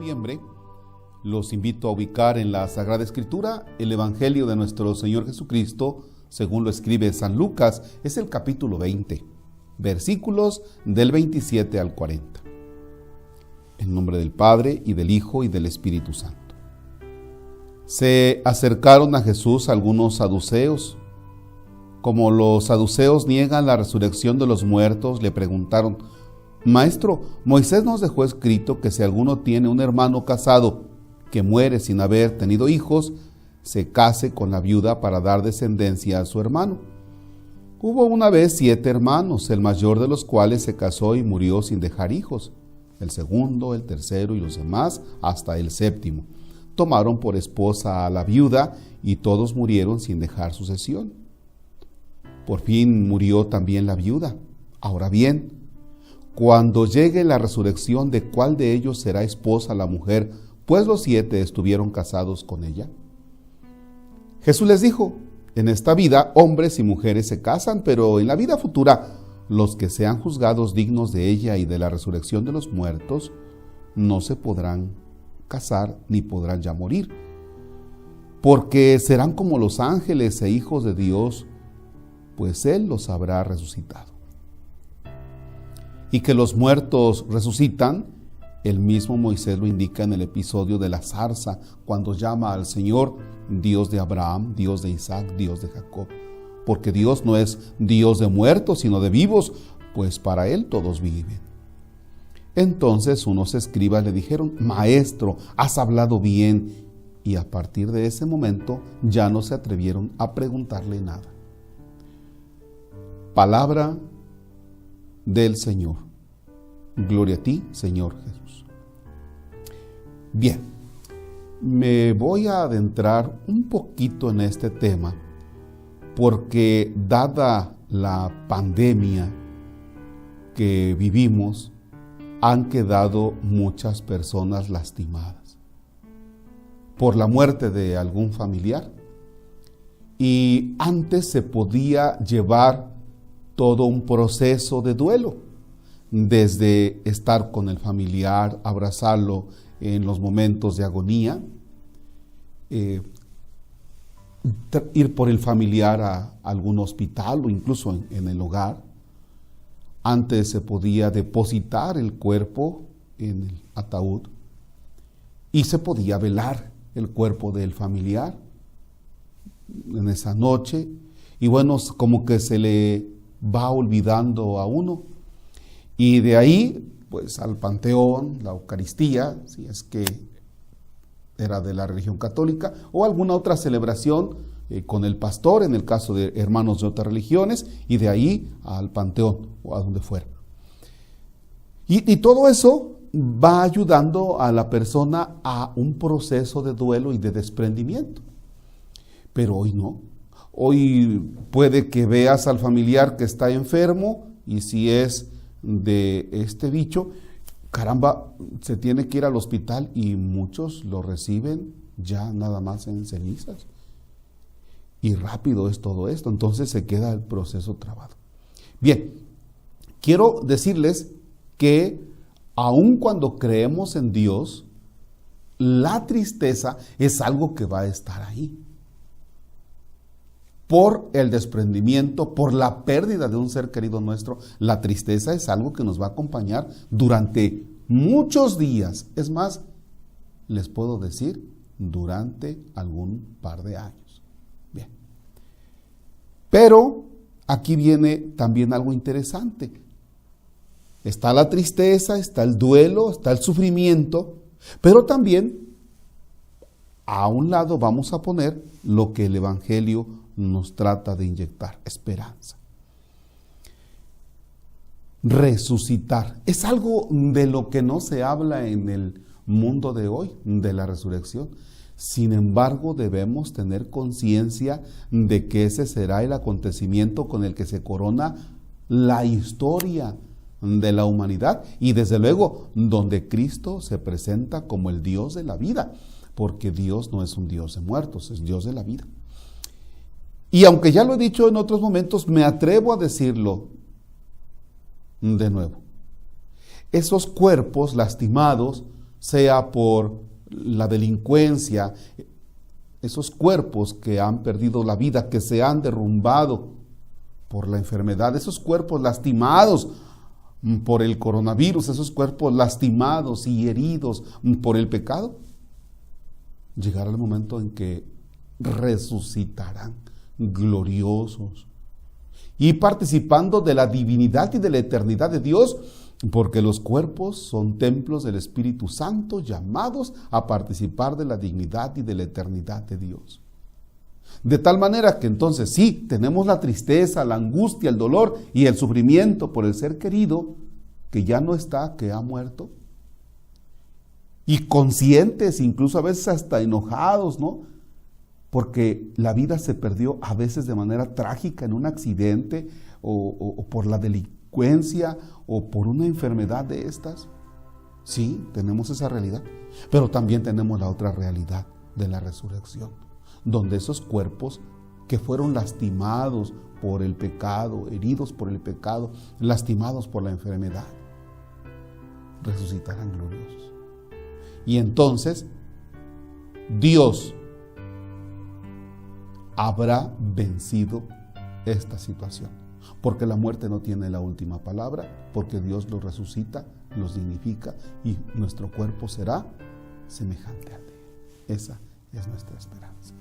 noviembre, los invito a ubicar en la Sagrada Escritura el Evangelio de nuestro Señor Jesucristo, según lo escribe San Lucas. Es el capítulo 20, versículos del 27 al 40. En nombre del Padre, y del Hijo, y del Espíritu Santo. Se acercaron a Jesús algunos saduceos. Como los saduceos niegan la resurrección de los muertos, le preguntaron: Maestro, Moisés nos dejó escrito que si alguno tiene un hermano casado que muere sin haber tenido hijos, se case con la viuda para dar descendencia a su hermano. Hubo una vez 7 hermanos, el mayor de los cuales se casó y murió sin dejar hijos. El segundo, el tercero y los demás, hasta el 7º, tomaron por esposa a la viuda y todos murieron sin dejar sucesión. Por fin murió también la viuda. Ahora bien, cuando llegue la resurrección, ¿de cuál de ellos será esposa la mujer? Pues los 7 estuvieron casados con ella. Jesús les dijo: en esta vida hombres y mujeres se casan, pero en la vida futura los que sean juzgados dignos de ella y de la resurrección de los muertos no se podrán casar ni podrán ya morir, porque serán como los ángeles e hijos de Dios, pues Él los habrá resucitado. Y que los muertos resucitan, el mismo Moisés lo indica en el episodio de la zarza, cuando llama al Señor Dios de Abraham, Dios de Isaac, Dios de Jacob. Porque Dios no es Dios de muertos, sino de vivos, pues para Él todos viven. Entonces unos escribas le dijeron: Maestro, has hablado bien. Y a partir de ese momento ya no se atrevieron a preguntarle nada. Palabra del Señor. Gloria a ti, Señor Jesús. Bien, me voy a adentrar un poquito en este tema porque, dada la pandemia que vivimos, han quedado muchas personas lastimadas por la muerte de algún familiar. Y antes se podía llevar todo un proceso de duelo, desde estar con el familiar, abrazarlo en los momentos de agonía, ir por el familiar a algún hospital o incluso en el hogar. Antes se podía depositar el cuerpo en el ataúd y se podía velar el cuerpo del familiar en esa noche, y bueno, como que se le va olvidando a uno, y de ahí pues al panteón, la Eucaristía, si es que era de la religión católica, o alguna otra celebración con el pastor, en el caso de hermanos de otras religiones, y de ahí al panteón o a donde fuera. Y todo eso va ayudando a la persona a un proceso de duelo y de desprendimiento. Pero hoy no. Hoy puede que veas al familiar que está enfermo, y si es de este bicho, caramba, se tiene que ir al hospital y muchos lo reciben ya nada más en cenizas. Y rápido es todo esto, entonces se queda el proceso trabado. Bien, quiero decirles que aun cuando creemos en Dios, la tristeza es algo que va a estar ahí. Por el desprendimiento, por la pérdida de un ser querido nuestro, la tristeza es algo que nos va a acompañar durante muchos días. Es más, les puedo decir, durante algún par de años. Bien. Pero aquí viene también algo interesante. Está la tristeza, está el duelo, está el sufrimiento, pero también a un lado vamos a poner lo que el Evangelio nos trata de inyectar: esperanza. Resucitar. Es algo de lo que no se habla en el mundo de hoy, de la resurrección. Sin embargo, debemos tener conciencia de que ese será el acontecimiento con el que se corona la historia de la humanidad, y desde luego donde Cristo se presenta como el Dios de la vida, porque Dios no es un Dios de muertos, es Dios de la vida. Y aunque ya lo he dicho en otros momentos, me atrevo a decirlo de nuevo. Esos cuerpos lastimados sea por la delincuencia, esos cuerpos que han perdido la vida, que se han derrumbado por la enfermedad, esos cuerpos lastimados por el coronavirus, esos cuerpos lastimados y heridos por el pecado, llegará el momento en que resucitarán gloriosos y participando de la divinidad y de la eternidad de Dios, porque los cuerpos son templos del Espíritu Santo llamados a participar de la dignidad y de la eternidad de Dios. De tal manera que entonces sí, tenemos la tristeza, la angustia, el dolor y el sufrimiento por el ser querido que ya no está, que ha muerto. Y conscientes, incluso a veces hasta enojados, ¿no? Porque la vida se perdió a veces de manera trágica en un accidente o por la delincuencia o por una enfermedad de estas. Sí, tenemos esa realidad, pero también tenemos la otra realidad de la resurrección, donde esos cuerpos que fueron lastimados por el pecado, heridos por el pecado, lastimados por la enfermedad, resucitarán gloriosos. Y entonces Dios habrá vencido esta situación, porque la muerte no tiene la última palabra, porque Dios los resucita, los dignifica y nuestro cuerpo será semejante a Él. Esa es nuestra esperanza.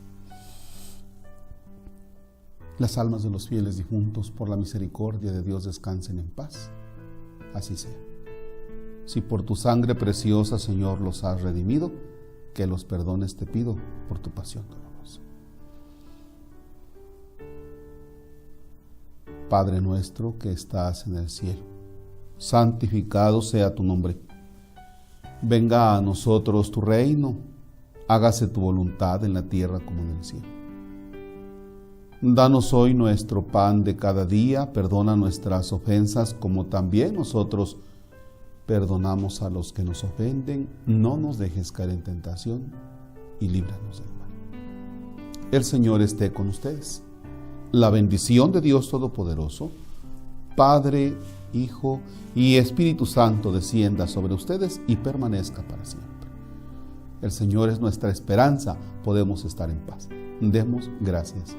Las almas de los fieles difuntos por la misericordia de Dios descansen en paz. Así sea. Si por tu sangre preciosa, Señor, los has redimido, que los perdones te pido por tu pasión dolorosa. Padre nuestro que estás en el cielo, santificado sea tu nombre. Venga a nosotros tu reino, hágase tu voluntad en la tierra como en el cielo. Danos hoy nuestro pan de cada día, perdona nuestras ofensas como también nosotros perdonamos a los que nos ofenden, no nos dejes caer en tentación y líbranos del mal. El Señor esté con ustedes. La bendición de Dios Todopoderoso, Padre, Hijo y Espíritu Santo descienda sobre ustedes y permanezca para siempre. El Señor es nuestra esperanza, podemos estar en paz. Demos gracias